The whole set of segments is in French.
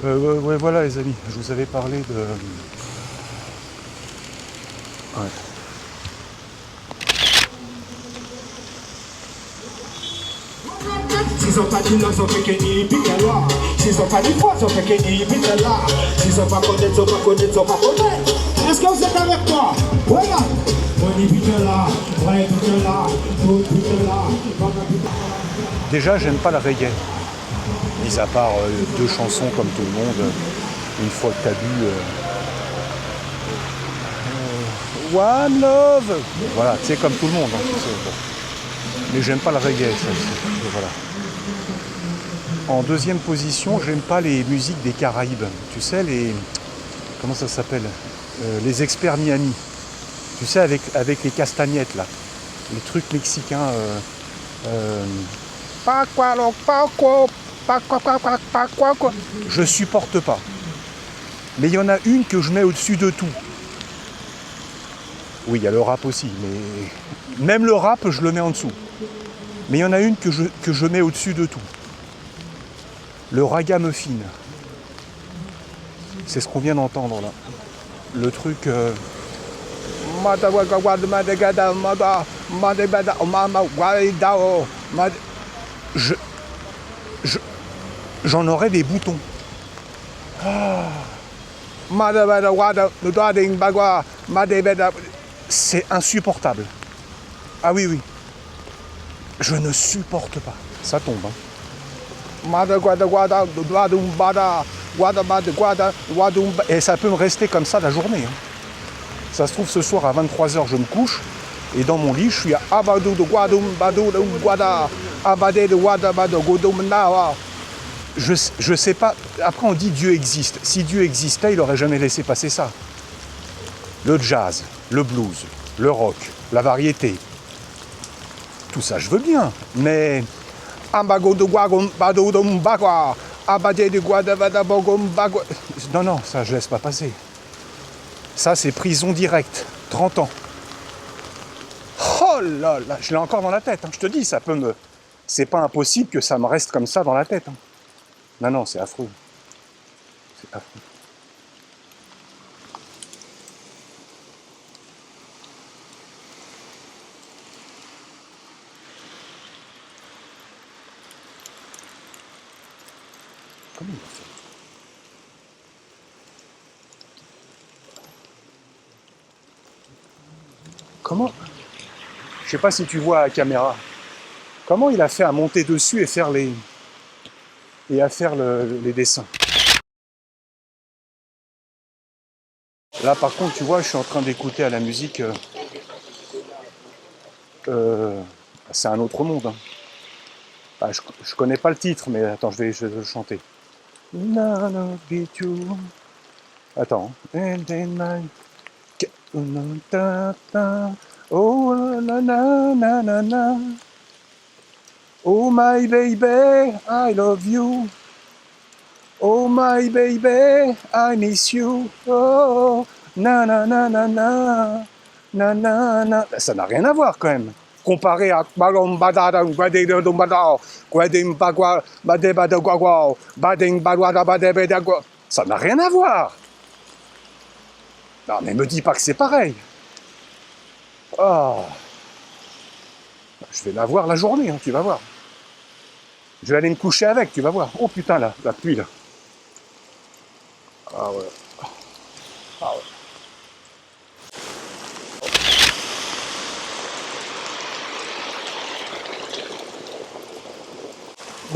Ouais, voilà les amis, je vous avais parlé de... Ouais. Si sont pas dit non, sont fait que ni pique là. Si sont pas dit foi, sont fait que ni pique là. Si sont pas connaître, sont pas connaître, sont pas connaître. Est-ce que vous êtes avec moi? Voilà. On y pique là, ouais, pique là, tout pique là. Déjà, j'aime pas le reggae. Mis à part deux chansons comme tout le monde, une fois que t'as bu One Love. Voilà, tu sais, comme tout le monde. Hein, tu sais, bon. Mais j'aime pas le reggae, ça. Voilà. En deuxième position, j'aime pas les musiques des Caraïbes. Tu sais, les... Comment ça s'appelle les experts Miami. Tu sais, avec les castagnettes, là. Les trucs mexicains. Je supporte pas. Mais il y en a une que je mets au-dessus de tout. Oui, il y a le rap aussi, mais même le rap, je le mets en dessous. Mais il y en a une que je mets au-dessus de tout. Le ragamuffin. C'est ce qu'on vient d'entendre là. Le truc... Je, je- j'en aurais des boutons. C'est insupportable. Ah oui, oui. Je ne supporte pas. Ça tombe. Hein. Et ça peut me rester comme ça la journée. Hein. Ça se trouve, ce soir à 23h, je me couche. Et dans mon lit, je suis à Abadou de Guadum, Badou de Guada, Abadé de Wada, Bado, Godum Nawa. Je sais pas. Après, on dit Dieu existe. Si Dieu existait, il aurait jamais laissé passer ça. Le jazz, le blues, le rock, la variété. Tout ça, je veux bien. Mais. Non, non, ça, je laisse pas passer. Ça, c'est prison directe. 30 ans. Oh là là, je l'ai encore dans la tête. Hein. Je te dis, ça peut me... C'est pas impossible que ça me reste comme ça dans la tête. Hein. Non, non, c'est affreux. C'est affreux. Comment il a fait? Comment? Je sais pas si tu vois à la caméra. Comment il a fait à monter dessus et faire les... et à faire les dessins? Là, par contre, tu vois, je suis en train d'écouter à la musique... c'est un autre monde. Hein. Ah, je connais pas le titre, mais attends, je vais le chanter. None of it you. Attends. And then oh na na na na na. Oh my baby, I love you. Oh my baby, I miss you. Oh na na na na na. Na na na. Ça n'a rien à voir quand même. Comparé à ça n'a rien à voir. Non mais me dis pas que c'est pareil. Oh. Je vais la voir la journée, hein, tu vas voir. Je vais aller me coucher avec, tu vas voir. Oh putain là, la pluie là. Ah ouais. Ah ouais. Eh,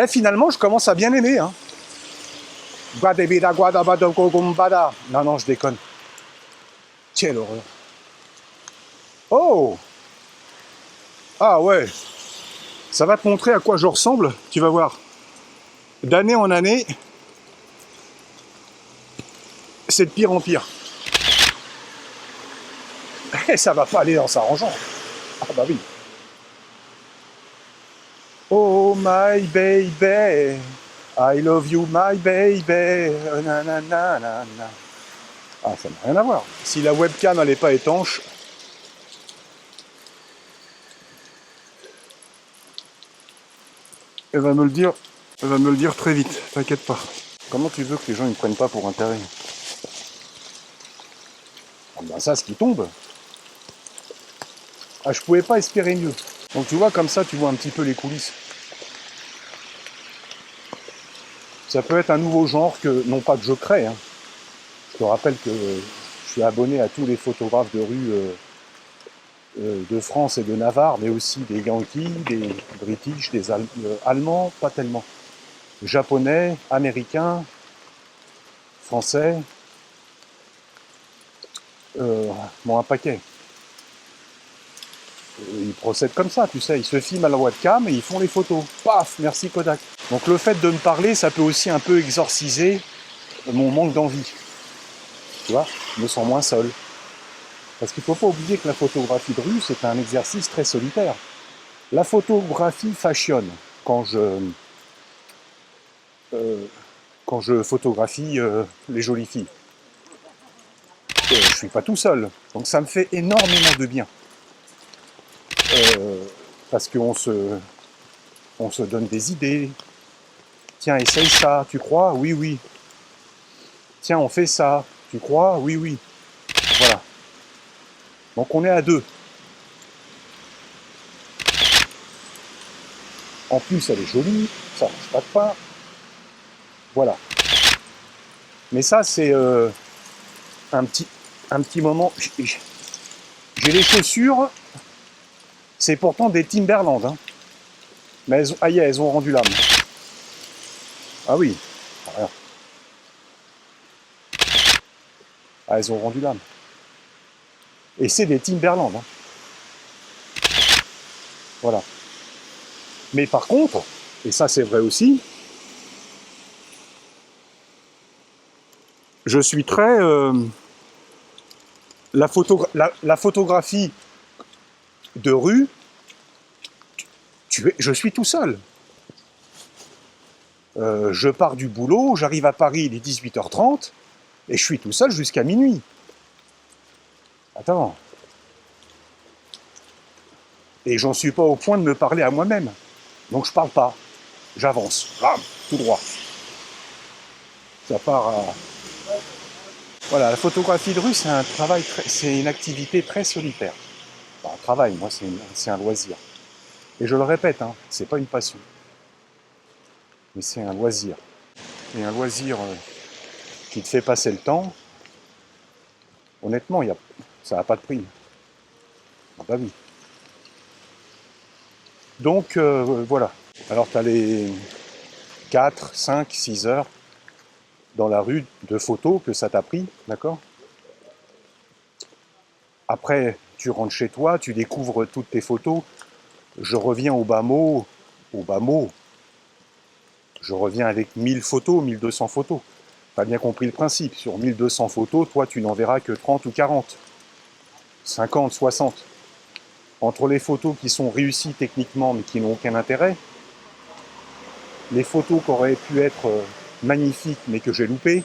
finalement, je commence à bien aimer. Hein. Non, non, je déconne. Quelle horreur. Oh! Ah ouais. Ça va te montrer à quoi je ressemble, tu vas voir. D'année en année, c'est de pire en pire. Et ça va pas aller en s'arrangeant. Ah bah oui. Oh my baby, I love you my baby. Na, na, na, na, na. Ah, ça n'a rien à voir. Si la webcam elle n'est pas étanche. Elle va me le dire très vite, t'inquiète pas. Comment tu veux que les gens ne prennent pas pour intérêt? Ah ben ça, ce qui tombe. Ah, je pouvais pas espérer mieux. Donc tu vois, comme ça, tu vois un petit peu les coulisses. Ça peut être un nouveau genre que, non pas que je crée, hein. Je te rappelle que je suis abonné à tous les photographes de rue de France et de Navarre, mais aussi des Yankees, des British, des Allemands, pas tellement. Japonais, Américains, Français, bon un paquet. Ils procèdent comme ça, tu sais, ils se filment à la webcam et ils font les photos. Paf, merci Kodak. Donc le fait de me parler, ça peut aussi un peu exorciser mon manque d'envie. Tu vois, je me sens moins seul. Parce qu'il ne faut pas oublier que la photographie de rue, c'est un exercice très solitaire. La photographie fashion, quand je photographie les jolies filles. Je ne suis pas tout seul, donc ça me fait énormément de bien. Parce qu'on se donne des idées. Tiens, essaye ça, tu crois? Oui, oui. Tiens, on fait ça, tu crois? Oui, oui. Voilà. Donc on est à deux. En plus, elle est jolie, ça ne mange pas de pain. Voilà. Mais ça, c'est un petit moment. J'ai les chaussures, c'est pourtant des Timberland. Hein. Mais elles ont rendu l'âme. Ah oui. Ah, elles ont rendu l'âme. Et c'est des Timberland. Hein. Voilà. Mais par contre, et ça c'est vrai aussi, je suis très... la photographie de rue, je suis tout seul. Je pars du boulot, j'arrive à Paris, il est 18h30, et je suis tout seul jusqu'à minuit. Attends. Et j'en suis pas au point de me parler à moi-même. Donc je parle pas. J'avance. Bam, tout droit. Ça part à... Voilà, la photographie de rue, c'est un travail, c'est une activité très solitaire. Enfin, un travail, moi, c'est un loisir. Et je le répète, hein, c'est pas une passion. Mais c'est un loisir. Et un loisir qui te fait passer le temps, honnêtement, ça n'a pas de prix. Ah bah oui. Donc, voilà. Alors, tu as les 4, 5, 6 heures dans la rue de photos que ça t'a pris, d'accord? Après, tu rentres chez toi, tu découvres toutes tes photos. Je reviens au bas mot, je reviens avec 1000 photos, 1200 photos. Tu as bien compris le principe. Sur 1200 photos, toi, tu n'en verras que 30 ou 40, 50, 60. Entre les photos qui sont réussies techniquement mais qui n'ont aucun intérêt, les photos qui auraient pu être magnifiques mais que j'ai loupées,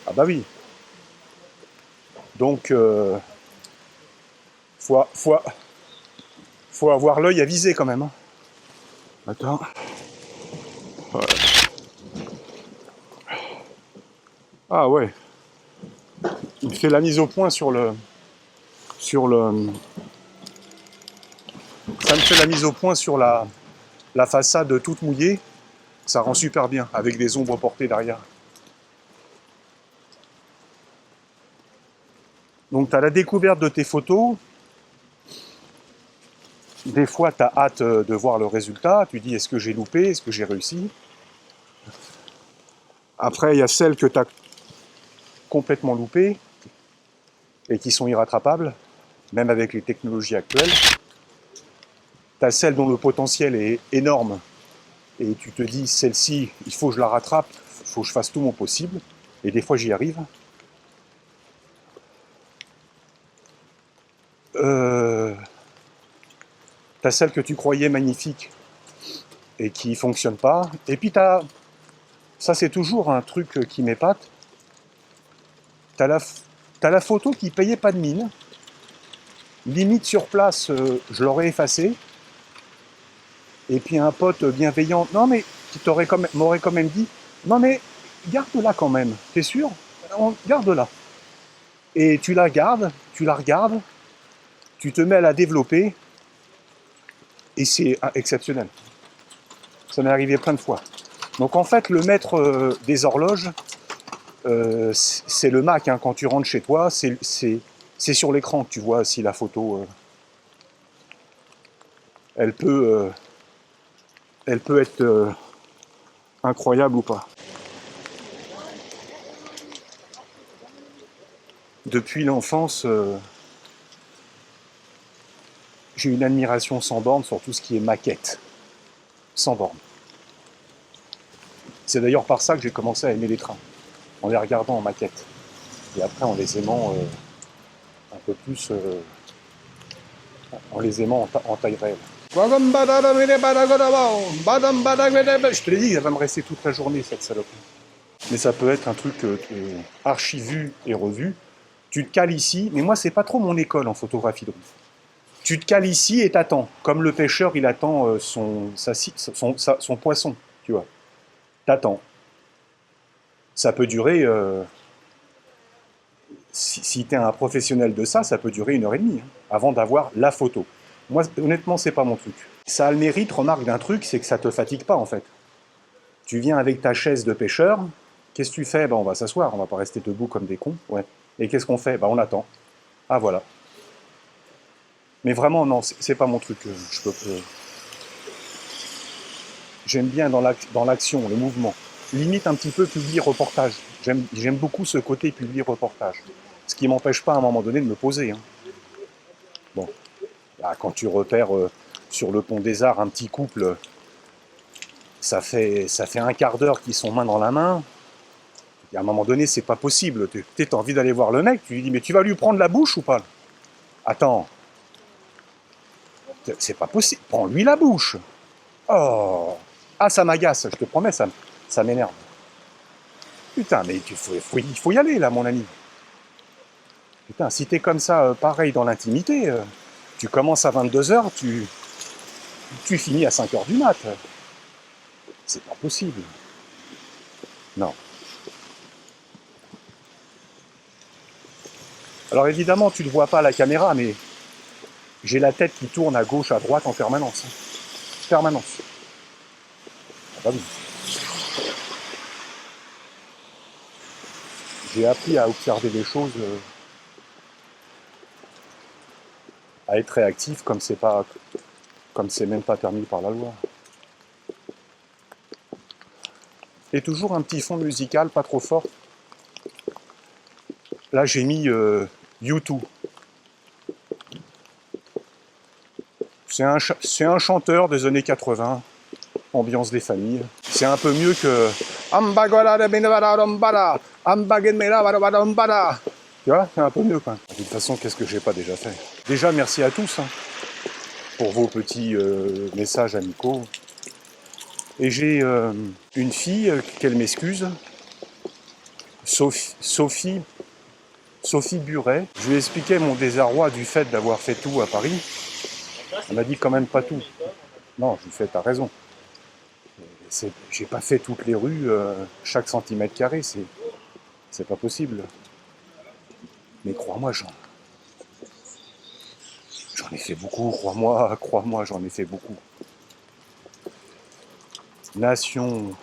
ah bah oui. Donc, faut avoir l'œil avisé quand même. Hein. Attends. Ouais. Ah ouais. Il fait la mise au point sur le... Ça me fait la mise au point sur la façade toute mouillée. Ça rend super bien, avec des ombres portées derrière. Donc tu as la découverte de tes photos. Des fois, tu as hâte de voir le résultat. Tu dis, est-ce que j'ai loupé? Est-ce que j'ai réussi? Après, il y a celles que tu as complètement loupées et qui sont irrattrapables, même avec les technologies actuelles. Tu as celles dont le potentiel est énorme et tu te dis, celle-ci, il faut que je la rattrape, il faut que je fasse tout mon possible. Et des fois, j'y arrive. T'as celle que tu croyais magnifique et qui ne fonctionne pas. Et puis ça c'est toujours un truc qui m'épate, t'as la photo qui payait pas de mine. Limite sur place, je l'aurais effacée. Et puis un pote bienveillant, non mais qui m'aurait quand même dit, non mais garde-la quand même, t'es sûr? Garde-la. Et tu la gardes, tu la regardes, tu te mets à la développer, et c'est exceptionnel. Ça m'est arrivé plein de fois. Donc en fait, le maître des horloges, c'est le Mac. Hein. Quand tu rentres chez toi, c'est sur l'écran que tu vois si la photo, elle peut être incroyable ou pas. Depuis l'enfance, j'ai une admiration sans borne sur tout ce qui est maquette. Sans borne. C'est d'ailleurs par ça que j'ai commencé à aimer les trains, en les regardant en maquette. Et après en les aimant un peu plus, en les aimant en taille réelle. Je te l'ai dit, elle va me rester toute la journée cette salope. Mais ça peut être un truc archi-vu et revu. Tu te cales ici, mais moi c'est pas trop mon école en photographie de rue. Tu te cales ici et t'attends, comme le pêcheur il attend son poisson, tu vois. T'attends. Ça peut durer, si t'es un professionnel de ça, ça peut durer 1h30 hein, avant d'avoir la photo. Moi, honnêtement, c'est pas mon truc. Ça a le mérite, remarque d'un truc, c'est que ça te fatigue pas en fait. Tu viens avec ta chaise de pêcheur, qu'est-ce que tu fais? On va s'asseoir, on va pas rester debout comme des cons. Ouais. Et qu'est-ce qu'on fait? On attend. Ah voilà. Mais vraiment, non, c'est pas mon truc. J'aime bien dans l'action, le mouvement. Limite un petit peu publi-reportage. J'aime beaucoup ce côté publi-reportage. Ce qui m'empêche pas à un moment donné de me poser. Hein. Bon. Là, quand tu repères sur le pont des Arts un petit couple, ça fait un quart d'heure qu'ils sont main dans la main. Et à un moment donné, c'est pas possible. T'as envie d'aller voir le mec, tu lui dis, mais tu vas lui prendre la bouche ou pas? Attends. C'est pas possible. Prends-lui la bouche. Oh. Ah, ça m'agace, je te promets, ça m'énerve. Putain, mais il faut y aller, là, mon ami. Putain, si t'es comme ça, pareil dans l'intimité, tu commences à 22h, tu finis à 5h du mat. C'est pas possible. Non. Alors évidemment, tu ne vois pas à la caméra, mais j'ai la tête qui tourne à gauche, à droite en permanence. Permanence. Ah bah oui. J'ai appris à observer les choses, à être réactif comme c'est même pas permis par la loi. Et toujours un petit fond musical, pas trop fort. Là, j'ai mis U2. C'est un chanteur des années 80, ambiance des familles. C'est un peu mieux que... Tu vois, c'est un peu mieux, quoi. De toute façon, qu'est-ce que j'ai pas déjà fait? Déjà, merci à tous hein, pour vos petits messages amicaux. Et j'ai une fille, qu'elle m'excuse, Sophie Buret. Je lui ai expliqué mon désarroi du fait d'avoir fait tout à Paris. Elle m'a dit quand même pas tout. Non, je lui fais, t'as raison. J'ai pas fait toutes les rues, chaque centimètre carré, c'est pas possible. Mais crois-moi, j'en ai fait beaucoup, crois-moi, j'en ai fait beaucoup. Nation,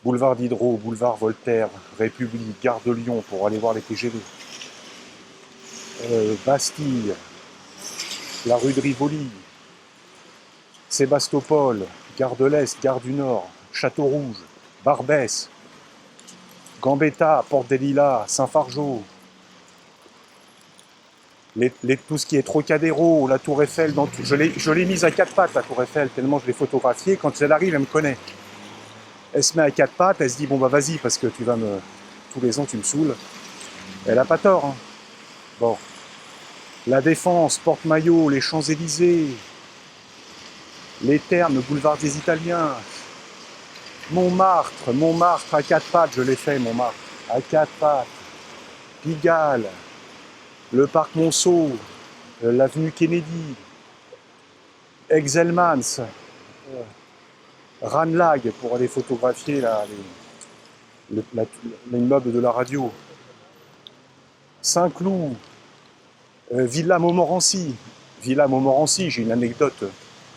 boulevard Diderot, boulevard Voltaire, République, gare de Lyon pour aller voir les TGV. Bastille, la rue de Rivoli, Sébastopol, gare de l'Est, gare du Nord, Château-Rouge, Barbès, Gambetta, Porte des Lilas, Saint-Fargeau, tout ce qui est Trocadéro, la Tour Eiffel, je l'ai mise à 4 pattes la Tour Eiffel, tellement je l'ai photographiée. Quand elle arrive, elle me connaît. Elle se met à 4 pattes, elle se dit bon bah vas-y parce que tous les ans tu me saoules. Elle a pas tort. Hein. Bon. La Défense, Porte-Maillot, les Champs-Élysées, les Thermes, le boulevard des Italiens, Montmartre à 4 pattes, je l'ai fait Montmartre, à 4 pattes, Pigalle, le parc Monceau, l'avenue Kennedy, Exelmans, Ranlag pour aller photographier l'immeuble de la radio. Saint-Cloud, Villa Montmorency. Villa Montmorency, j'ai une anecdote.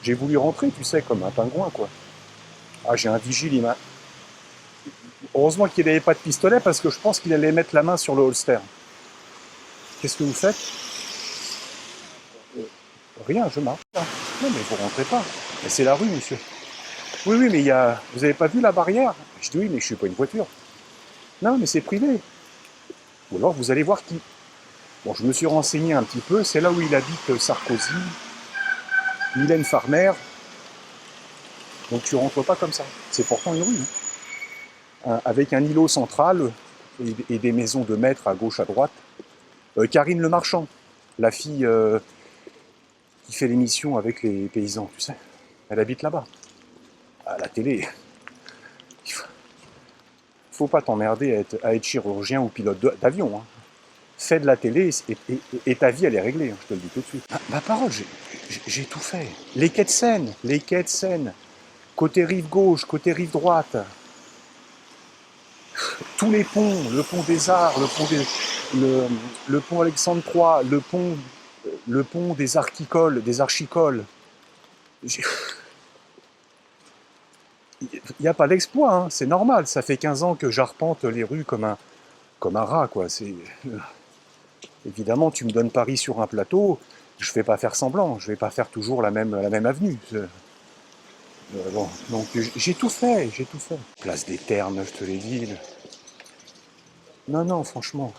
J'ai voulu rentrer, tu sais, comme un pingouin, quoi. Ah, j'ai un vigile, il m'a... Heureusement qu'il n'avait pas de pistolet parce que je pense qu'il allait mettre la main sur le holster. Qu'est-ce que vous faites? Rien, je marche. Non, mais vous rentrez pas. Mais c'est la rue, monsieur. Oui, oui, mais il y a... Vous avez pas vu la barrière? Je dis oui, mais je suis pas une voiture. Non, mais c'est privé. Ou alors vous allez voir qui. Bon, je me suis renseigné un petit peu. C'est là où il habite Sarkozy, Mylène Farmer. Donc tu rentres pas comme ça. C'est pourtant une rue. Hein. Avec un îlot central et des maisons de maître à gauche, à droite. Karine Le Marchand, la fille qui fait l'émission avec les paysans, tu sais. Elle habite là-bas. À la télé. Faut pas t'emmerder à être chirurgien ou pilote d'avion. Hein. Fais de la télé et ta vie, elle est réglée, hein, je te le dis tout de suite. Ma parole, j'ai tout fait. Les quais de Seine. Côté rive gauche, côté rive droite. Tous les ponts, le pont des Arts, le pont Alexandre III, le pont des Archicoles. Il n'y a pas d'exploit, hein, c'est normal. Ça fait 15 ans que j'arpente les rues comme un rat, quoi. Évidemment, tu me donnes Paris sur un plateau, je ne vais pas faire semblant, je ne vais pas faire toujours la même avenue. Bon, donc j'ai tout fait. Place des Ternes, je te l'ai dit. Non, franchement.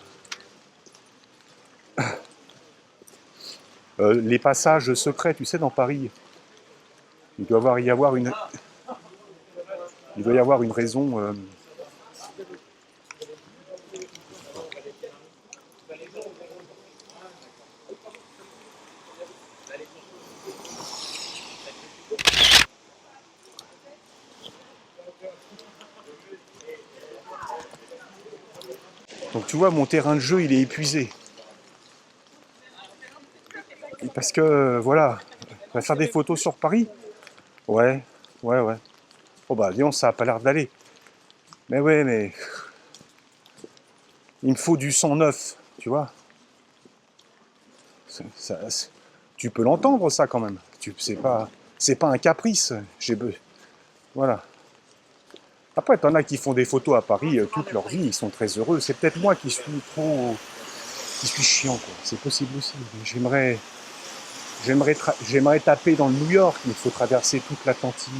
Les passages secrets, tu sais, dans Paris, il doit y avoir une raison. Donc tu vois, mon terrain de jeu, il est épuisé. Parce que, voilà, on va faire des photos sur Paris. Ouais. Oh bah, Lyon, ça n'a pas l'air d'aller. Mais ouais, mais... Il me faut du sang neuf, tu vois. Tu peux l'entendre, ça, quand même. C'est pas un caprice. Voilà. Après, t'en as qui font des photos à Paris toute leur vie, ils sont très heureux. C'est peut-être moi qui suis chiant, quoi. C'est possible aussi. J'aimerais taper dans le New York, mais il faut traverser toute l'Atlantique.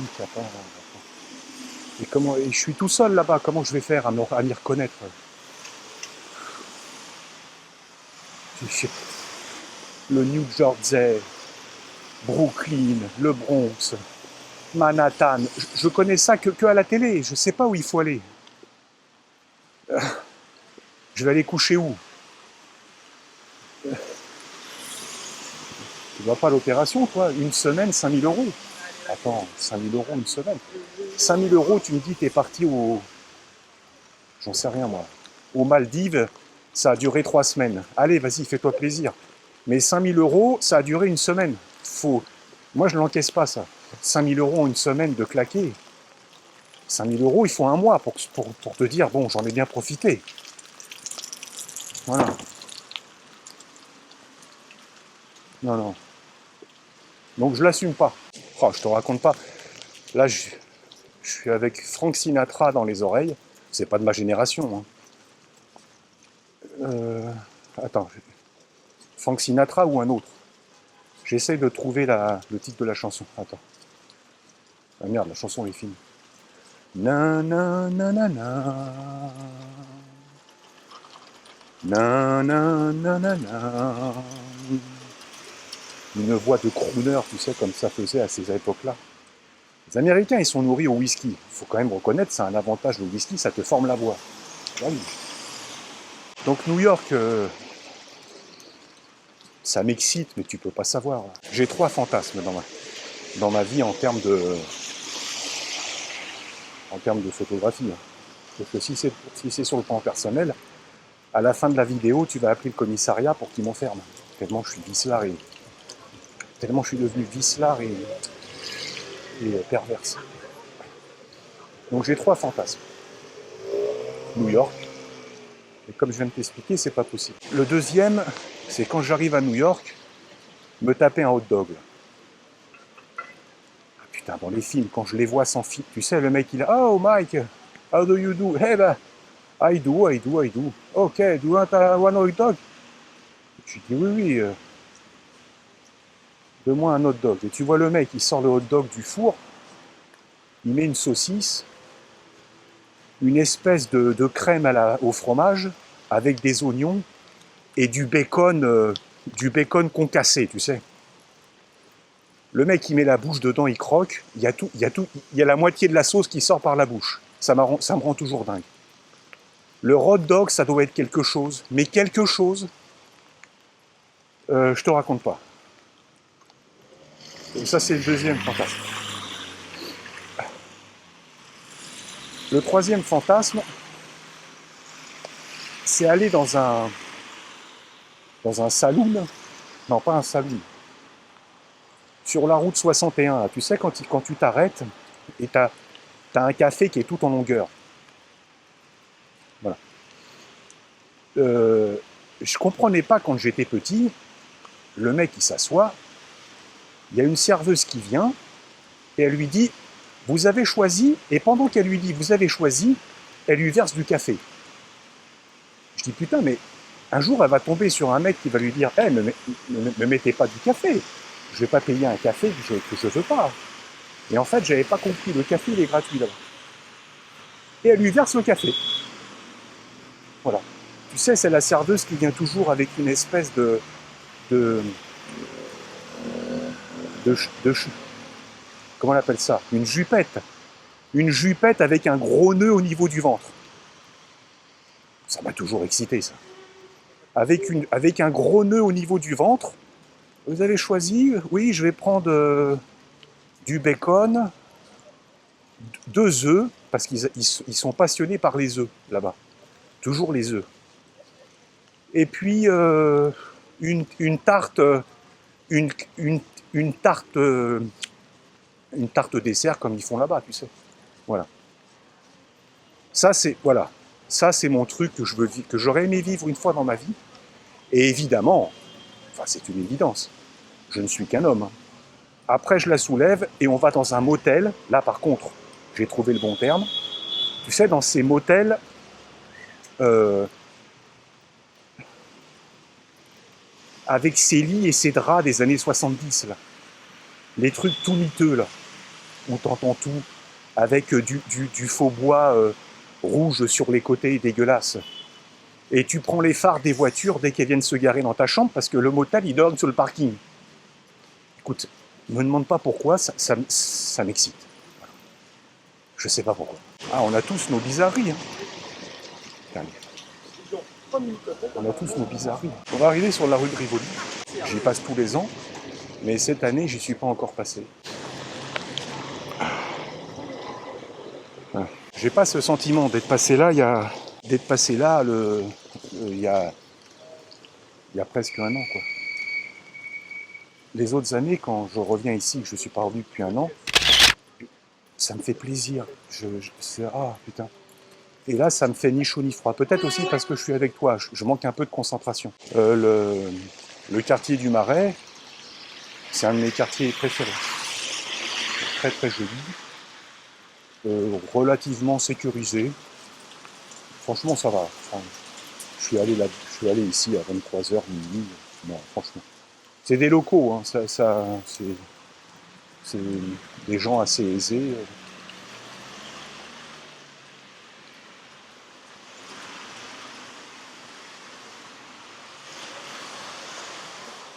Et je suis tout seul là-bas. Comment je vais faire à m'y reconnaître? Le New Jersey, Brooklyn, le Bronx, Manhattan. Je connais ça que à la télé. Je sais pas où il faut aller. Je vais aller coucher où? Tu vas pas à l'opération, toi? Une semaine, 5 000 €. Attends, 5 000 € une semaine. 5 000 €, tu me dis, t'es parti au... J'en sais rien, moi. Aux Maldives, ça a duré 3 semaines. Allez, vas-y, fais-toi plaisir. Mais 5 000 €, ça a duré une semaine. Moi, je ne l'encaisse pas, ça. 5 000 € en une semaine de claquer. 5 000 €, il faut un mois pour te dire, bon, j'en ai bien profité. Voilà. Non. Donc, je l'assume pas. Oh, je te raconte pas. Là, je suis avec Frank Sinatra dans les oreilles. C'est pas de ma génération. Hein. Attends. Frank Sinatra ou un autre? J'essaie de trouver le titre de la chanson. Attends. Ah merde, la chanson est finie. Na na na na na. Na na na na na. Une voix de crooner, tu sais, comme ça faisait à ces époques-là. Les Américains, ils sont nourris au whisky. Il faut quand même reconnaître, c'est un avantage, le whisky, ça te forme la voix. Oui. Donc New York, ça m'excite, mais tu peux pas savoir. J'ai 3 fantasmes dans ma vie en termes de photographie. Parce que si c'est sur le plan personnel, à la fin de la vidéo, tu vas appeler le commissariat pour qu'ils m'enferment. Tellement je suis vicelard et Tellement je suis devenu vicelard et perverse. Donc j'ai 3 fantasmes. New York. Et comme je viens de t'expliquer, c'est pas possible. Le deuxième, c'est quand j'arrive à New York, me taper un hot dog. Ah, putain, dans les films, quand je les vois sans fil, tu sais, le mec il a Oh Mike, how do you do? Hey ben, I do. Ok, do you want one hot dog? Je dis oui, donne-moi un hot dog. Et tu vois le mec, il sort le hot dog du four, il met une saucisse, une espèce de crème au fromage, avec des oignons et du bacon concassé, tu sais. Le mec, il met la bouche dedans, il croque, il y a la moitié de la sauce qui sort par la bouche. Ça me rend toujours dingue. Le hot dog, ça doit être quelque chose, mais quelque chose, je te raconte pas. Et ça, c'est le deuxième fantasme. Le troisième fantasme, c'est aller dans un saloon, non pas un saloon, sur la route 61, tu sais, quand tu t'arrêtes et t'as un café qui est tout en longueur. Voilà. Je comprenais pas quand j'étais petit, le mec il s'assoit, il y a une serveuse qui vient et elle lui dit « Vous avez choisi ?» et pendant qu'elle lui dit « Vous avez choisi », elle lui verse du café. Je dis « Putain, mais un jour elle va tomber sur un mec qui va lui dire « Hey, me mettez pas du café, je vais pas payer un café que je veux pas. » Et en fait, j'avais pas compris, le café il est gratuit là-bas. Et elle lui verse le café. Voilà. Tu sais, c'est la serveuse qui vient toujours avec une espèce comment on appelle ça? Une jupette. Une jupette avec un gros nœud au niveau du ventre. Ça m'a toujours excité, ça. Avec un gros nœud au niveau du ventre. Vous avez choisi? Oui, je vais prendre du bacon, 2 œufs, parce qu'ils sont passionnés par les œufs, là-bas. Toujours les œufs. Et puis, une tarte... une tarte dessert comme ils font là-bas, tu sais. Voilà. Ça c'est mon truc que j'aurais aimé vivre une fois dans ma vie. Et évidemment, enfin c'est une évidence, je ne suis qu'un homme. Hein. Après je la soulève et on va dans un motel. Là par contre, j'ai trouvé le bon terme. Tu sais, dans ces motels, avec ses lits et ses draps des années 70, là. Les trucs tout miteux, là, où t'entends tout, avec du faux bois rouge sur les côtés, dégueulasse. Et tu prends les phares des voitures dès qu'elles viennent se garer dans ta chambre, parce que le motel, il dort sur le parking. Écoute, ne me demande pas pourquoi, ça m'excite. Je sais pas pourquoi. Ah, on a tous nos bizarreries. Hein. On a tous nos bizarreries. On va arriver sur la rue de Rivoli. J'y passe tous les ans, mais cette année, j'y suis pas encore passé. J'ai pas ce sentiment d'être passé là il y a presque un an, quoi. Les autres années, quand je reviens ici, que je suis pas revenu depuis un an, ça me fait plaisir. Ah putain. Et là, ça me fait ni chaud ni froid. Peut-être aussi parce que je suis avec toi. Je manque un peu de concentration. Le quartier du Marais, c'est un de mes quartiers préférés. Très très joli. Relativement sécurisé. Franchement, ça va. Enfin, je suis allé ici à 23h, minuit. Non, franchement. C'est des locaux, hein. C'est des gens assez aisés.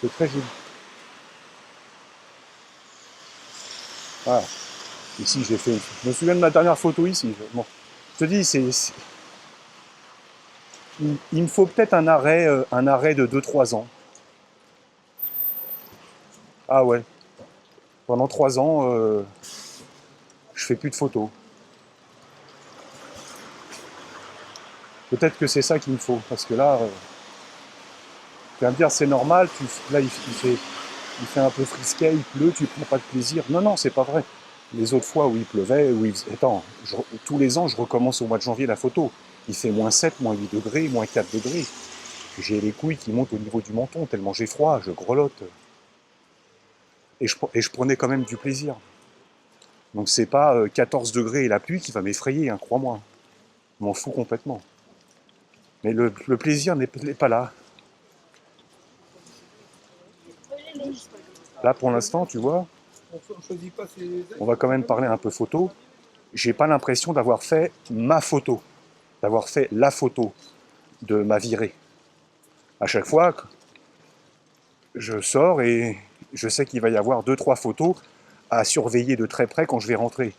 C'est très joli. Voilà. Ici, je me souviens de ma dernière photo ici. Bon. Je te dis, il me faut peut-être un arrêt de 2-3 ans. Ah ouais. Pendant 3 ans, je fais plus de photos. Peut-être que c'est ça qu'il me faut, parce que là, tu vas me dire c'est normal, là il fait il fait un peu frisquet, il pleut, tu prends pas de plaisir. Non, non, c'est pas vrai. Les autres fois où il pleuvait, attends, tous les ans, je recommence au mois de janvier la photo. Il fait -7, -8 degrés, -4 degrés. J'ai les couilles qui montent au niveau du menton, tellement j'ai froid, je grelotte. Et je prenais quand même du plaisir. Donc c'est pas 14 degrés et la pluie qui va m'effrayer, hein, crois-moi. Je m'en fous complètement. Mais le plaisir n'est pas là. Là, pour l'instant, tu vois, on va quand même parler un peu photo. J'ai pas l'impression d'avoir fait ma photo, d'avoir fait la photo de ma virée. À chaque fois, je sors et je sais qu'il va y avoir 2-3 photos à surveiller de très près quand je vais rentrer.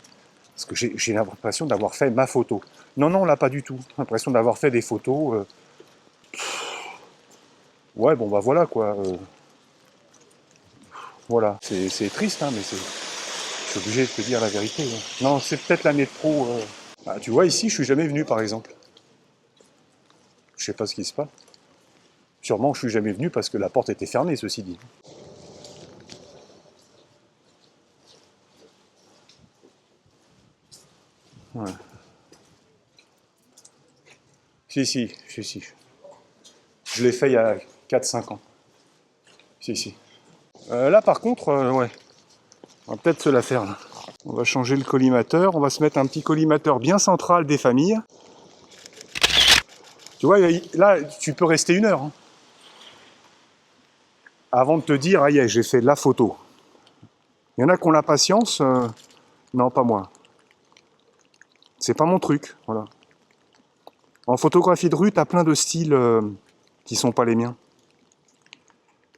Parce que j'ai l'impression d'avoir fait ma photo. Non, non, là, pas du tout. J'ai l'impression d'avoir fait des photos. Ouais, bon, bah voilà, quoi. Voilà. C'est triste, hein, mais je suis obligé de te dire la vérité. Hein. Non, c'est peut-être l'année de pro. Ah, tu vois, ici, je suis jamais venu, par exemple. Je sais pas ce qui se passe. Sûrement, je suis jamais venu parce que la porte était fermée, ceci dit. Ouais. Si. Je l'ai fait il y a 4-5 ans. Si. Là, par contre, ouais. On va peut-être se la faire, là. On va changer le collimateur. On va se mettre un petit collimateur bien central des familles. Tu vois, là, tu peux rester 1 heure. Hein, avant de te dire, aïe, j'ai fait de la photo. Il y en a qui ont la patience. Non, pas moi. C'est pas mon truc, voilà. En photographie de rue, t'as plein de styles qui sont pas les miens.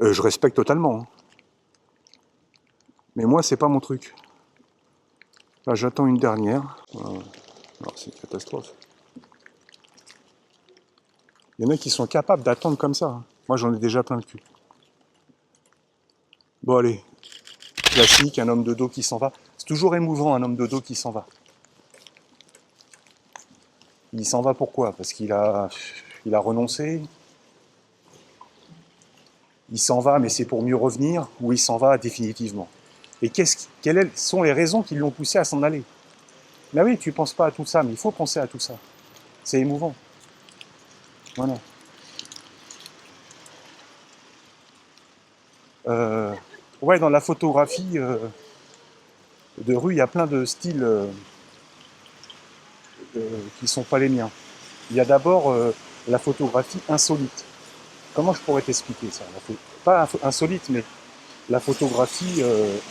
Je respecte totalement. Hein. Mais moi, c'est pas mon truc. Là, j'attends une dernière. Alors, c'est une catastrophe. Il y en a qui sont capables d'attendre comme ça. Hein. Moi, j'en ai déjà plein le cul. Bon, allez. Classique, un homme de dos qui s'en va. C'est toujours émouvant, un homme de dos qui s'en va. Il s'en va pourquoi? Parce qu'il a renoncé. Il s'en va, mais c'est pour mieux revenir, ou il s'en va définitivement. Et quelles sont les raisons qui l'ont poussé à s'en aller? Mais oui, tu ne penses pas à tout ça, mais il faut penser à tout ça. C'est émouvant. Voilà. Ouais, dans la photographie de rue, il y a plein de styles qui ne sont pas les miens. Il y a d'abord la photographie insolite. Comment je pourrais t'expliquer ça? Pas insolite, mais la photographie,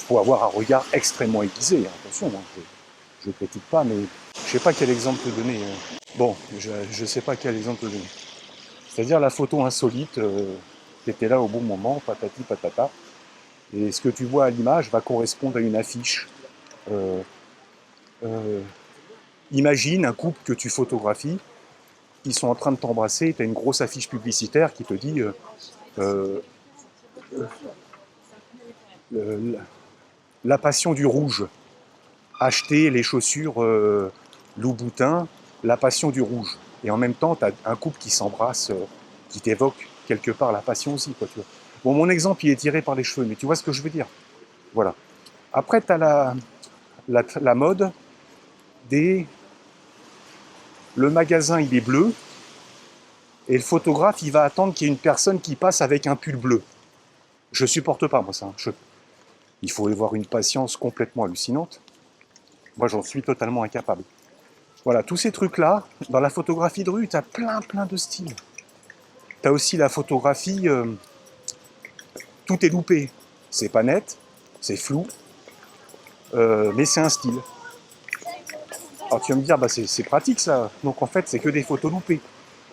faut avoir un regard extrêmement aiguisé. Hein. Attention, hein, je ne critique pas, mais je ne sais pas quel exemple te donner. Bon, je ne sais pas quel exemple te donner. C'est-à-dire la photo insolite, tu étais là au bon moment, patati patata, et ce que tu vois à l'image va correspondre à une affiche. Imagine un couple que tu photographies, ils sont en train de t'embrasser, tu as une grosse affiche publicitaire qui te dit la passion du rouge, acheter les chaussures Louboutin, la passion du rouge. Et en même temps, tu as un couple qui s'embrasse, qui t'évoque quelque part la passion aussi. Quoi, tu vois. Bon, mon exemple, il est tiré par les cheveux, mais tu vois ce que je veux dire. Voilà. Après, tu as la mode des... Le magasin, il est bleu, et le photographe, il va attendre qu'il y ait une personne qui passe avec un pull bleu. Je supporte pas, moi, ça. Il faut y avoir une patience complètement hallucinante. Moi, j'en suis totalement incapable. Voilà, tous ces trucs-là, dans la photographie de rue, tu as plein de styles. Tu as aussi la photographie, tout est loupé. C'est pas net, c'est flou, mais c'est un style. Alors tu vas me dire, bah, c'est pratique ça, donc en fait c'est que des photos loupées.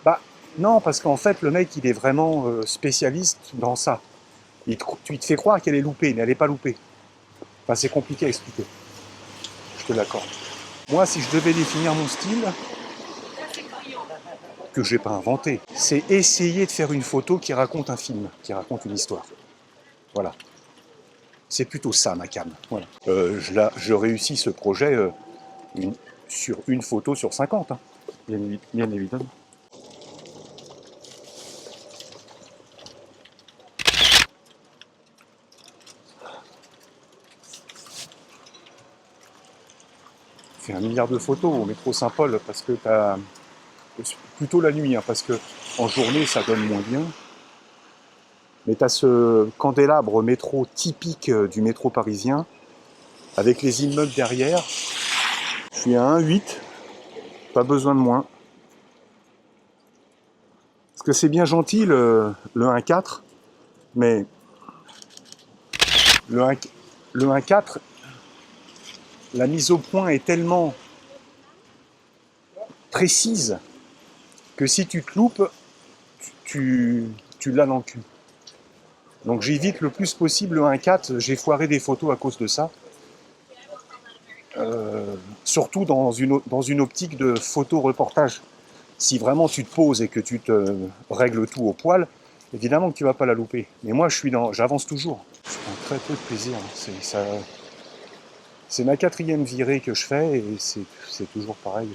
Bah non, parce qu'en fait le mec il est vraiment spécialiste dans ça. Tu te fais croire qu'elle est loupée, mais elle n'est pas loupée. Enfin c'est compliqué à expliquer, je te l'accorde. Moi si je devais définir mon style, que je n'ai pas inventé, c'est essayer de faire une photo qui raconte un film, qui raconte une histoire. Voilà. C'est plutôt ça ma cam. Voilà. Je réussis ce projet sur une photo sur 50, hein. Bien évidemment. fais 1 milliard de photos au métro Saint-Paul parce que t'as... Plutôt la nuit, hein, parce que en journée ça donne moins bien. Mais t'as ce candélabre métro typique du métro parisien, avec les immeubles derrière. Je suis à 1,8, pas besoin de moins. Parce que c'est bien gentil le 1,4, mais le 1,4, la mise au point est tellement précise que si tu te loupes, tu l'as dans le cul. Donc j'évite le plus possible le 1,4, j'ai foiré des photos à cause de ça. Surtout dans une optique de photo-reportage. Si vraiment tu te poses et que tu te règles tout au poil, évidemment que tu vas pas la louper. Mais moi j'avance toujours. Je prends très peu de plaisir. C'est ma 4e virée que je fais et c'est toujours pareil.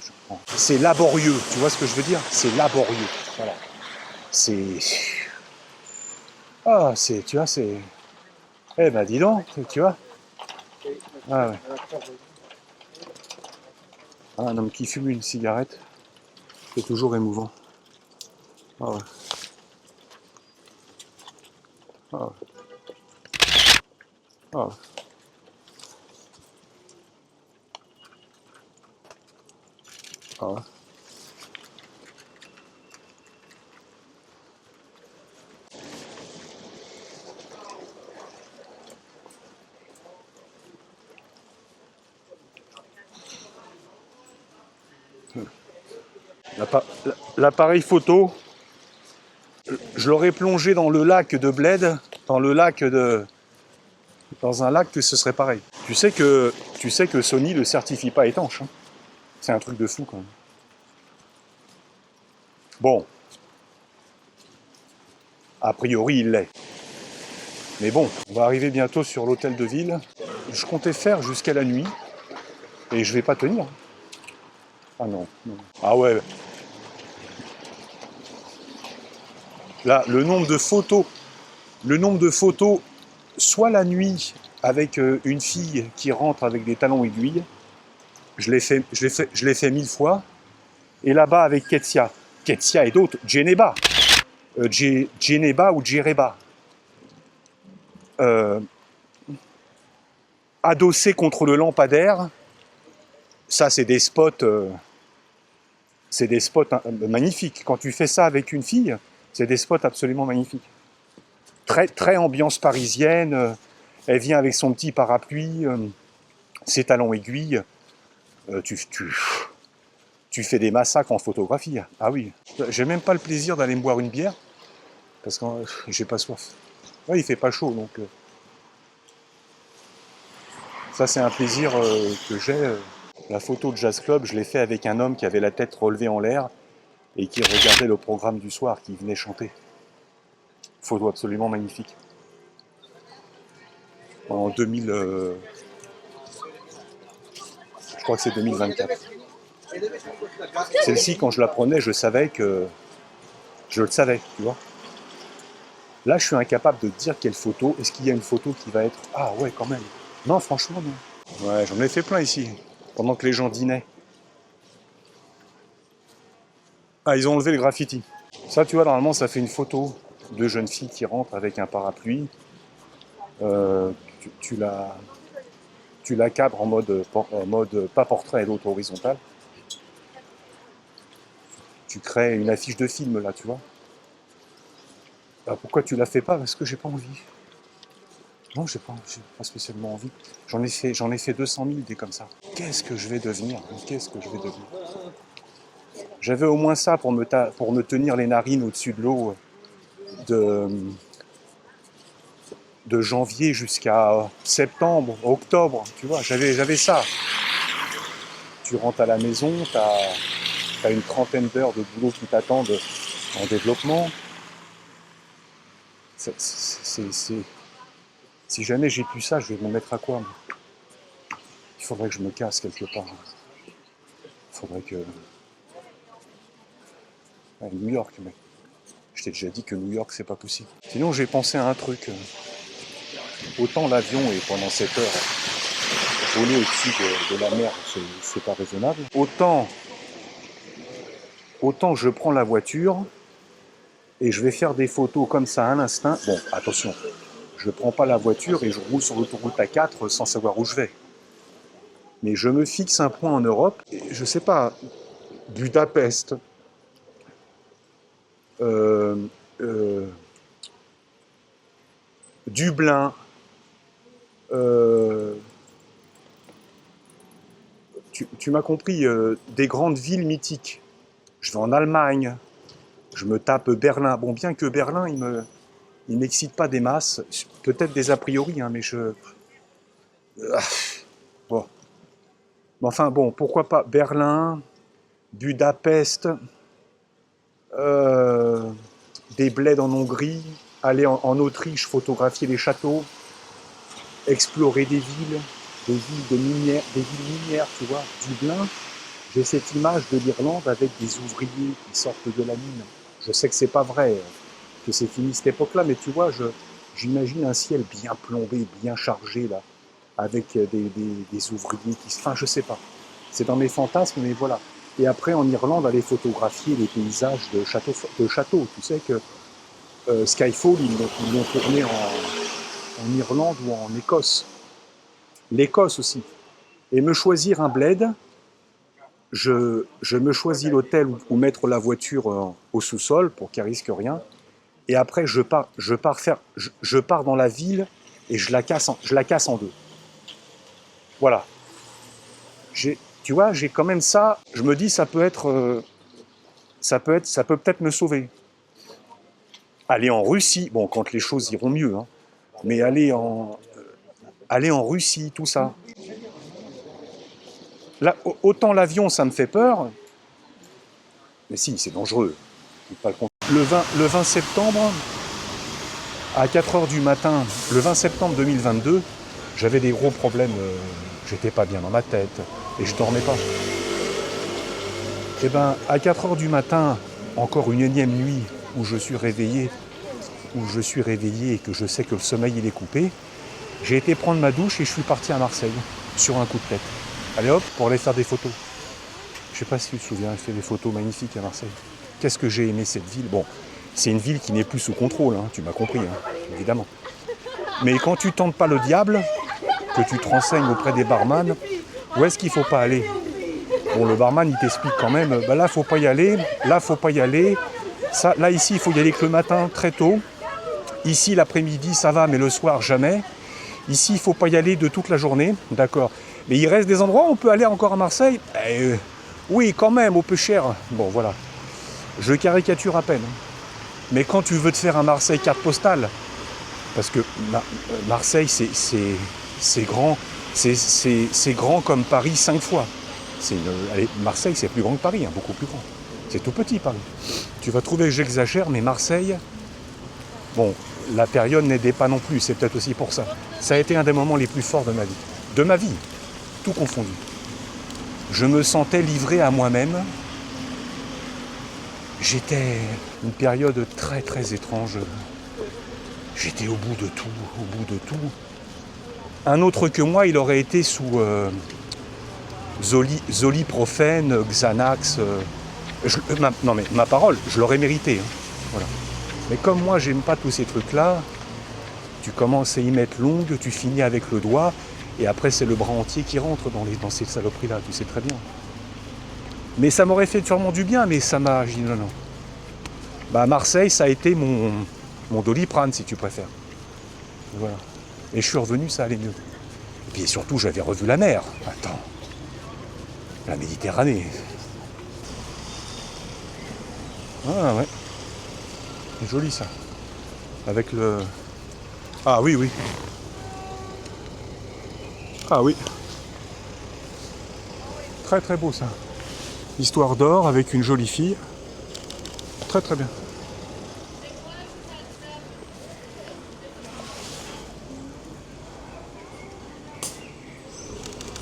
C'est laborieux, tu vois ce que je veux dire? C'est laborieux. Voilà. Tu vois, c'est... Eh ben dis donc, tu vois. Ah ouais. Un homme qui fume une cigarette, c'est toujours émouvant. Ah ouais. Ah ouais. Ah ouais. Ah ouais. L'appareil photo, je l'aurais plongé dans le lac de Bled, dans un lac que ce serait pareil. Tu sais que Sony ne le certifie pas étanche. Hein. C'est un truc de fou quand même. Bon. A priori, il l'est. Mais bon, on va arriver bientôt sur l'hôtel de ville. Je comptais faire jusqu'à la nuit. Et je vais pas tenir. Ah non. Ah ouais. Là, le nombre de photos, soit la nuit avec une fille qui rentre avec des talons aiguilles, je l'ai fait 1000 fois, et là-bas avec Ketsia et d'autres, Djeneba ou Djereba, adossé contre le lampadaire, ça c'est des spots magnifiques. Quand tu fais ça avec une fille, c'est des spots absolument magnifiques. Très, très ambiance parisienne. Elle vient avec son petit parapluie, ses talons aiguilles. Tu fais des massacres en photographie. Ah oui. J'ai même pas le plaisir d'aller me boire une bière parce que j'ai pas soif. Ouais, il fait pas chaud, donc ça c'est un plaisir que j'ai. La photo de Jazz Club, je l'ai fait avec un homme qui avait la tête relevée en l'air et qui regardait le programme du soir, qui venait chanter. Photo absolument magnifique. En 2000... je crois que c'est 2024. Celle-ci, quand je la prenais, je savais que... Je le savais, tu vois. Là, je suis incapable de dire quelle photo. Est-ce qu'il y a une photo qui va être... Ah ouais, quand même. Non, franchement, non. Ouais, j'en ai fait plein ici, pendant que les gens dînaient. Ah, ils ont enlevé le graffiti. Ça, tu vois, normalement, ça fait une photo de jeune fille qui rentre avec un parapluie. Tu la cadres en mode pas portrait et l'autre horizontal. Tu crées une affiche de film, là, tu vois. Bah, pourquoi tu la fais pas? Parce que j'ai pas envie. Non, j'ai pas spécialement envie. J'en ai fait 200 000 des comme ça. Qu'est-ce que je vais devenir? J'avais au moins ça pour me tenir les narines au-dessus de l'eau de janvier jusqu'à septembre, octobre, tu vois, j'avais ça. Tu rentres à la maison, t'as une trentaine d'heures de boulot qui t'attendent en développement. Si jamais j'ai plus ça, je vais me mettre à quoi, moi? Il faudrait que je me casse quelque part. Il faudrait que... Ah, New York, mais... Je t'ai déjà dit que New York, c'est pas possible. Sinon, j'ai pensé à un truc. Autant l'avion est pendant 7 heures. voler au-dessus de la mer, c'est pas raisonnable. Autant je prends la voiture et je vais faire des photos comme ça à l'instinct. Bon, attention, je prends pas la voiture et je roule sur l'autoroute A4 sans savoir où je vais. Mais je me fixe un point en Europe, et je sais pas, Budapest, Dublin, tu m'as compris, des grandes villes mythiques. Je vais en Allemagne, je me tape Berlin. Bon, bien que Berlin, il m'excite pas des masses, peut-être des a priori, hein, mais bon. Enfin bon, pourquoi pas Berlin, Budapest, des bleds en Hongrie, aller en Autriche, photographier les châteaux, explorer des villes minières, tu vois. Dublin, j'ai cette image de l'Irlande avec des ouvriers qui sortent de la mine. Je sais que c'est pas vrai, que c'est fini cette époque-là, mais tu vois, j'imagine un ciel bien plombé, bien chargé, là, avec des ouvriers qui... Enfin, je sais pas. C'est dans mes fantasmes, mais voilà. Et après, en Irlande, aller photographier les paysages de châteaux. Tu sais que Skyfall, ils l'ont tourné en Irlande ou en Écosse. L'Écosse aussi. Et me choisir un bled, je me choisis l'hôtel où mettre la voiture au sous-sol pour qu'elle risque rien. Et après, je pars dans la ville et je la casse en deux. Voilà. Tu vois, j'ai quand même ça. Je me dis, ça peut peut-être me sauver. Aller en Russie, bon, quand les choses iront mieux, hein, mais aller en Russie, tout ça. Là, autant l'avion, ça me fait peur, mais si, c'est dangereux. Le 20 septembre, à 4h du matin, le 20 septembre 2022, j'avais des gros problèmes. J'étais pas bien dans ma tête et je dormais pas. Et ben, à 4h du matin, encore une énième nuit où je suis réveillé et que je sais que le sommeil il est coupé, j'ai été prendre ma douche et je suis parti à Marseille, sur un coup de tête. Allez hop, pour aller faire des photos. Je sais pas si tu te souviens, j'ai fait des photos magnifiques à Marseille. Qu'est-ce que j'ai aimé cette ville. Bon, c'est une ville qui n'est plus sous contrôle, hein, tu m'as compris, hein, évidemment. Mais quand tu tentes pas le diable, que tu te renseignes auprès des barman, où est-ce qu'il faut pas aller? Bon, le barman, il t'explique quand même, bah là, faut pas y aller, là, faut pas y aller. Ça, là, ici, il faut y aller que le matin, très tôt. Ici, l'après-midi, ça va, mais le soir, jamais. Ici, il faut pas y aller de toute la journée, d'accord. Mais il reste des endroits où on peut aller encore à Marseille. Oui, quand même, au peu cher. Bon, voilà. Je caricature à peine. Mais quand tu veux te faire un Marseille carte postale, parce que Marseille, c'est grand, c'est grand comme Paris 5 fois. Marseille, c'est plus grand que Paris, hein, beaucoup plus grand. C'est tout petit, Paris. Tu vas trouver que j'exagère, mais Marseille, bon, la période n'aidait pas non plus, c'est peut-être aussi pour ça. Ça a été un des moments les plus forts de ma vie. De ma vie, tout confondu. Je me sentais livré à moi-même. J'étais une période très très étrange. J'étais au bout de tout. Un autre que moi, il aurait été sous Zoliprofène, Xanax. Non mais ma parole, je l'aurais mérité. Hein. Voilà. Mais comme moi, j'aime pas tous ces trucs-là, tu commences à y mettre longue, tu finis avec le doigt, et après c'est le bras entier qui rentre dans ces saloperies-là, tu sais très bien. Mais ça m'aurait fait sûrement du bien, mais ça m'a... J'ai dit non. Bah Marseille, ça a été mon Doliprane, si tu préfères. Voilà. Et je suis revenu, ça allait mieux. Et puis surtout, j'avais revu la mer. Attends. La Méditerranée. Ah ouais. C'est joli ça. Avec le... Ah oui. Ah oui. Très très beau ça. Histoire d'or avec une jolie fille. Très très bien.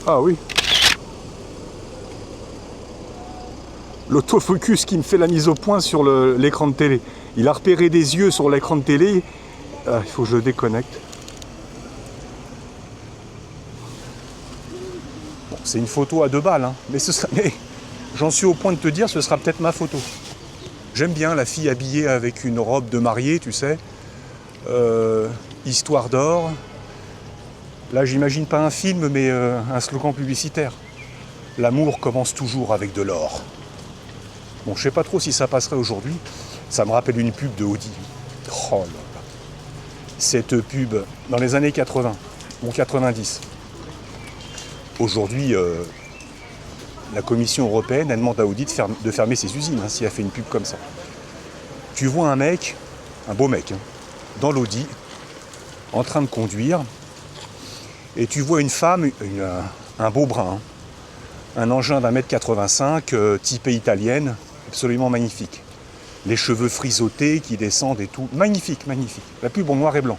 Ah oui. L'autofocus qui me fait la mise au point sur l'écran de télé. Il a repéré des yeux sur l'écran de télé. Il faut que je déconnecte. C'est une photo à 2 balles, hein. Mais j'en suis au point de te dire, ce sera peut-être ma photo. J'aime bien la fille habillée avec une robe de mariée, tu sais. Histoire d'or. Là, j'imagine pas un film, mais un slogan publicitaire. L'amour commence toujours avec de l'or. Bon, je sais pas trop si ça passerait aujourd'hui. Ça me rappelle une pub de Audi. Oh là là. Cette pub, dans les années 80 ou 90. Aujourd'hui, la Commission européenne, elle demande à Audi de fermer ses usines, hein, si elle fait une pub comme ça. Tu vois un mec, un beau mec, hein, dans l'Audi, en train de conduire, et tu vois une femme, un beau brun, hein, un engin d'1m85, typée italienne, absolument magnifique. Les cheveux frisottés qui descendent et tout, magnifique, magnifique. La pub en noir et blanc.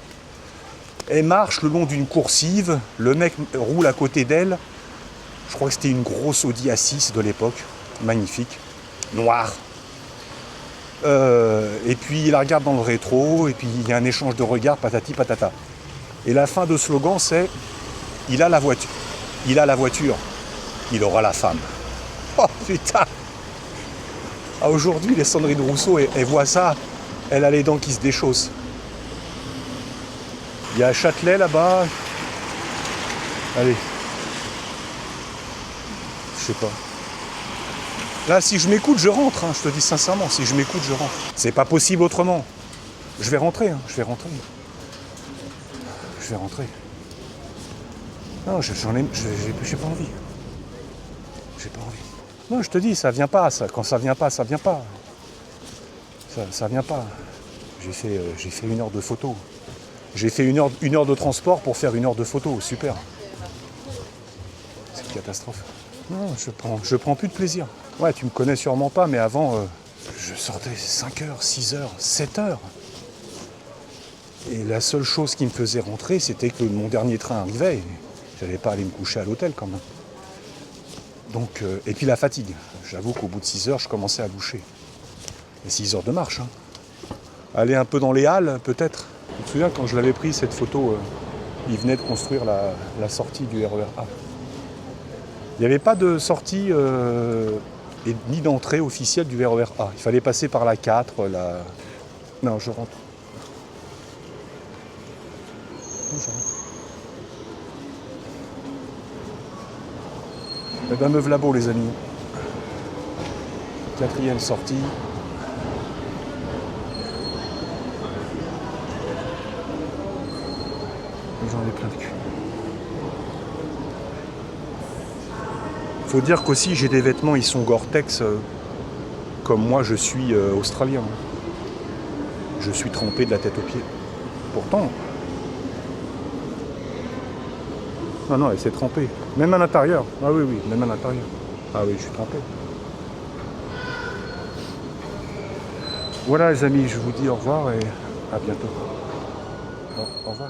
Elle marche le long d'une coursive, le mec roule à côté d'elle. Je crois que c'était une grosse Audi A6 de l'époque, magnifique, noire. Et puis il la regarde dans le rétro, et puis il y a un échange de regards, patati patata. Et la fin de slogan, c'est « Il a la voiture, il a la voiture, il aura la femme. » Oh putain! Ah, aujourd'hui, les Sandrine Rousseau, elle voit ça, elle a les dents qui se déchaussent. Il y a Châtelet là-bas. Allez. Je sais pas. Là, si je m'écoute, je rentre, hein, je te dis sincèrement, si je m'écoute, je rentre. C'est pas possible autrement. Je vais rentrer, hein, je vais rentrer. Je vais rentrer. Non, j'ai pas envie. J'ai pas envie. Non, je te dis, ça vient pas, ça. Quand ça vient pas, ça vient pas. Ça vient pas. J'ai fait 1 heure de photo. J'ai fait une heure de transport pour faire 1 heure de photo. Super. C'est une catastrophe. Non, je prends plus de plaisir. Ouais, tu me connais sûrement pas, mais avant, je sortais 5 heures, 6 heures, 7 heures. Et la seule chose qui me faisait rentrer, c'était que mon dernier train arrivait. J'allais pas aller me coucher à l'hôtel quand même. Donc, et puis la fatigue. J'avoue qu'au bout de 6 heures, je commençais à boucher. Et 6 heures de marche. Hein. Aller un peu dans les halles, peut-être. Je me souviens quand je l'avais pris, cette photo, ils venaient de construire la sortie du RER A. Il n'y avait pas de sortie ni d'entrée officielle du RER A. Il fallait passer par la 4, la... Non, je rentre. Non, je rentre. Eh ben, me v'là beau, les amis. 4e sortie. Et j'en ai plein de cul. Faut dire qu'aussi j'ai des vêtements, ils sont Gore-Tex, comme moi je suis australien. Je suis trempé de la tête aux pieds. Pourtant... Ah non, elle s'est trempée. Même à l'intérieur. Ah oui, oui, même à l'intérieur. Ah oui, je suis trempé. Voilà les amis, je vous dis au revoir et à bientôt. Bon, au revoir.